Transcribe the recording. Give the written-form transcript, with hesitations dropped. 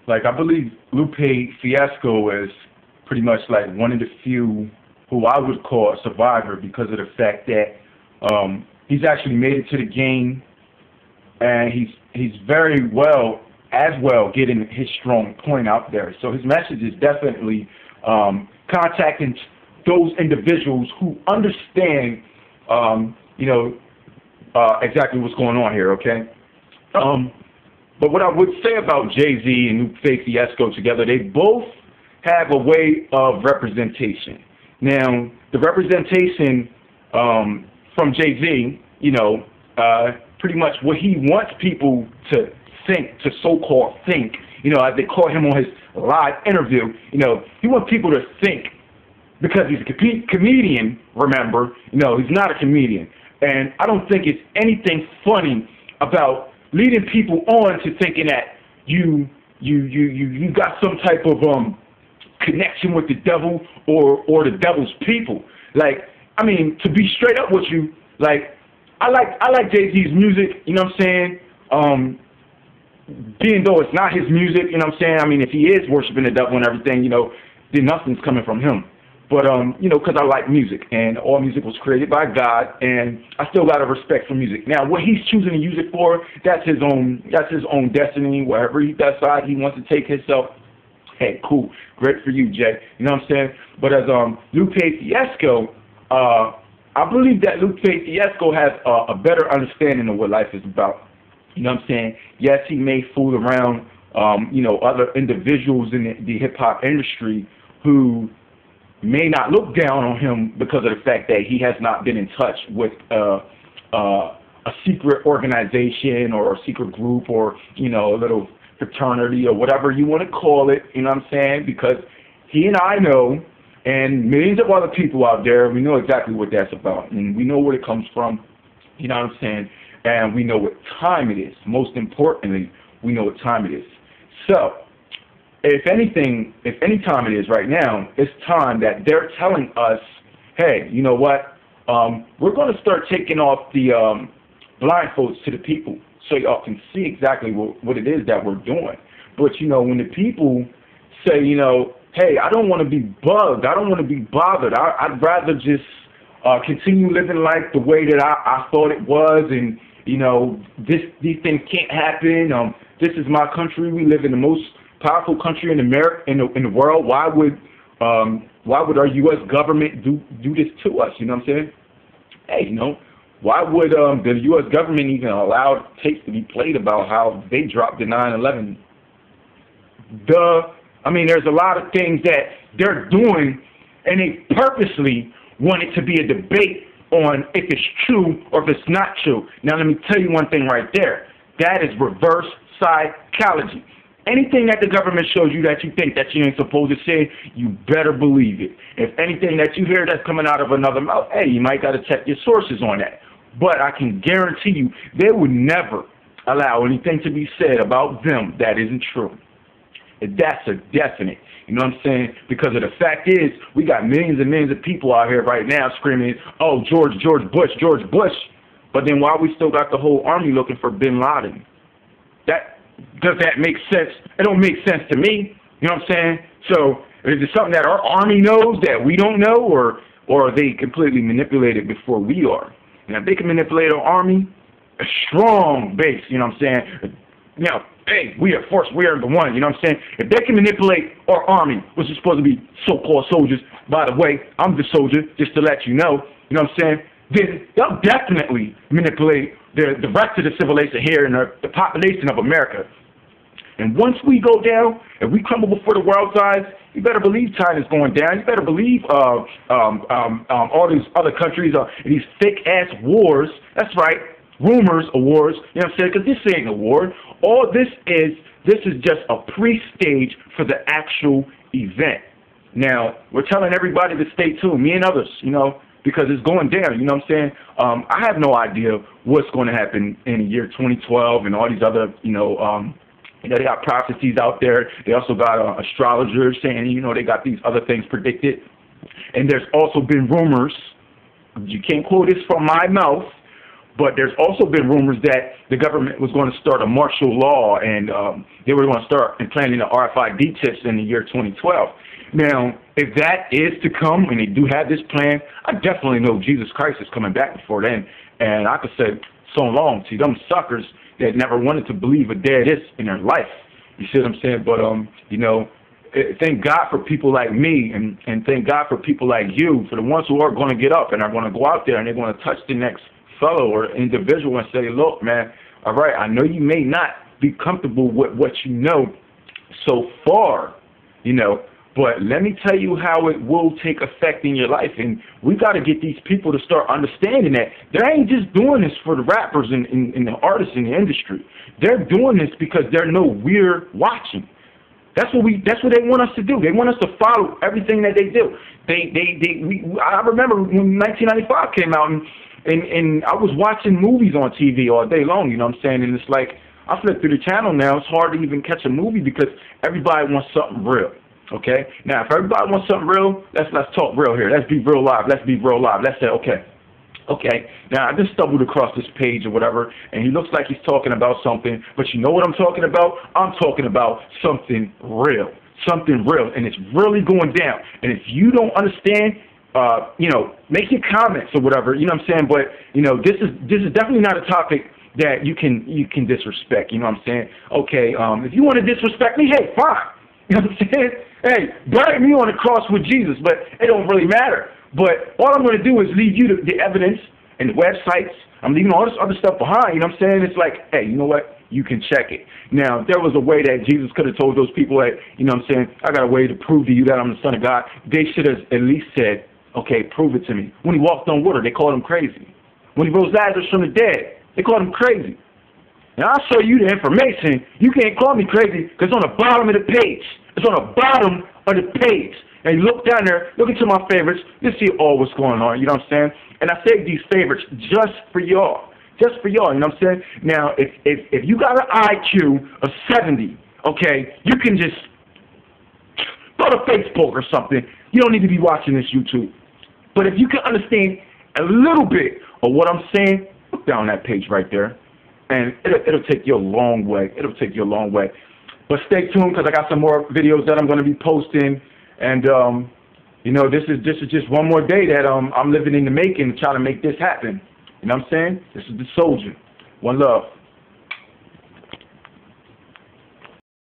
like, I believe Lupe Fiasco is pretty much like one of the few who I would call a survivor because of the fact that he's actually made it to the game, and he's very well getting his strong point out there. So his message is definitely contacting those individuals who understand, exactly what's going on here. Okay. But what I would say about Jay-Z and Lupe Fiasco together, they both have a way of representation. Now, the representation from Jay-Z, pretty much what he wants people to think, to so-called think, as they call him on his live interview, he wants people to think because he's a comedian, remember, he's not a comedian. And I don't think it's anything funny about leading people on to thinking that you got some type of connection with the devil or the devil's people. Like, I mean, to be straight up with you, like, I like Jay-Z's music, you know what I'm saying? Being though it's not his music, you know what I'm saying? I mean, if he is worshiping the devil and everything, then nothing's coming from him. But, because I like music, and all music was created by God, and I still got a respect for music. Now, what he's choosing to use it for, that's his own destiny. Wherever he decides he wants to take himself, hey, cool, great for you, Jay. You know what I'm saying? But as Lupe Fiasco, I believe that Lupe Fiasco has a better understanding of what life is about. You know what I'm saying? Yes, he may fool around, other individuals in the hip-hop industry who may not look down on him because of the fact that he has not been in touch with a secret organization or a secret group or, a little fraternity or whatever you want to call it, you know what I'm saying? Because he and I know, and millions of other people out there, we know exactly what that's about, and we know where it comes from, you know what I'm saying? And we know what time it is. Most importantly, we know what time it is. So, if any time it is right now, it's time that they're telling us, hey, you know what? We're going to start taking off the blindfolds to the people so y'all can see exactly what it is that we're doing. But, when the people say, hey, I don't want to be bugged. I don't want to be bothered. I'd rather just continue living life the way that I thought it was, and, these things can't happen. This is my country. We live in the most powerful country in America, in the world. Why would our U.S. government do this to us? You know what I'm saying? Hey, why would the U.S. government even allow tapes to be played about how they dropped the 9/11? I mean, there's a lot of things that they're doing, and they purposely want it to be a debate on if it's true or if it's not true. Now, let me tell you one thing right there. That is reverse psychology. Anything that the government shows you that you think that you ain't supposed to say, you better believe it. If anything that you hear that's coming out of another mouth, hey, you might got to check your sources on that. But I can guarantee you, they would never allow anything to be said about them that isn't true. That's a definite. You know what I'm saying? Because of the fact is, we got millions and millions of people out here right now screaming, oh, George Bush. But then why we still got the whole army looking for bin Laden? Does that make sense? It don't make sense to me. You know what I'm saying? So is it something that our army knows that we don't know, or are they completely manipulated before we are? And if they can manipulate our army, a strong base, you know what I'm saying? Hey, we are force, we are the one, you know what I'm saying? If they can manipulate our army, which is supposed to be so-called soldiers, by the way, I'm the soldier, just to let you know what I'm saying? Then they'll definitely manipulate the rest of the civilization here and the population of America. And once we go down and we crumble before the world's eyes, you better believe China's going down. You better believe all these other countries these fake-ass wars. That's right, rumors of wars. You know what I'm saying? Because this ain't a war. All this is just a pre-stage for the actual event. Now, we're telling everybody to stay tuned, me and others, because it's going down, you know what I'm saying? I have no idea what's going to happen in the year 2012 and all these other, they got prophecies out there. They also got astrologers saying, they got these other things predicted. And there's also been rumors, you can't quote this from my mouth, But there's also been rumors that the government was going to start a martial law, and they were going to start implanting the RFID chips in the year 2012. Now, if that is to come, and they do have this plan, I definitely know Jesus Christ is coming back before then. And I could say, so long to them suckers that never wanted to believe a day of this in their life. You see what I'm saying? But, you know, thank God for people like me, and thank God for people like you, for the ones who are going to get up and are going to go out there and they're going to touch the next fellow or individual and say, look, man, all right, I know you may not be comfortable with what you know so far, you know, but let me tell you how it will take effect in your life. And we got to get these people to start understanding that they ain't just doing this for the rappers and the artists in the industry. They're doing this because they know we're watching. That's what they want us to do. They want us to follow everything that they do. I remember when 1995 came out, and I was watching movies on TV all day long, you know what I'm saying? And it's like, I flip through the channel now, it's hard to even catch a movie because everybody wants something real, okay? Now, if everybody wants something real, let's talk real here. Let's be real live. Let's be real live. Let's say, okay, now I just stumbled across this page or whatever, and he looks like he's talking about something, but you know what I'm talking about? I'm talking about something real. Something real, and it's really going down. And if you don't understand, you know, make your comments or whatever, you know what I'm saying? But, you know, this is definitely not a topic that you can disrespect, you know what I'm saying? Okay, if you want to disrespect me, hey, fine. You know what I'm saying? Hey, bury me on the cross with Jesus, but it don't really matter. But all I'm going to do is leave you the evidence and the websites. I'm leaving all this other stuff behind, you know what I'm saying? It's like, hey, you know what? You can check it. Now, there was a way that Jesus could have told those people that, you know what I'm saying, I got a way to prove to you that I'm the Son of God. They should have at least said, okay, prove it to me. When he walked on water, they called him crazy. When he rose Lazarus from the dead, they called him crazy. Now, I'll show you the information. You can't call me crazy because it's on the bottom of the page. It's on the bottom of the page. And you look down there, look into my favorites, you see all what's going on, you know what I'm saying? And I saved these favorites just for y'all. Just for y'all, you know what I'm saying? Now, if you got an IQ of 70, okay, you can just go to Facebook or something. You don't need to be watching this YouTube. But if you can understand a little bit of what I'm saying, look down that page right there. And it'll take you a long way. It'll take you a long way. But stay tuned because I got some more videos that I'm going to be posting. And, you know, this is just one more day that I'm living in the making, trying to make this happen. You know what I'm saying? This is the soldier. One love.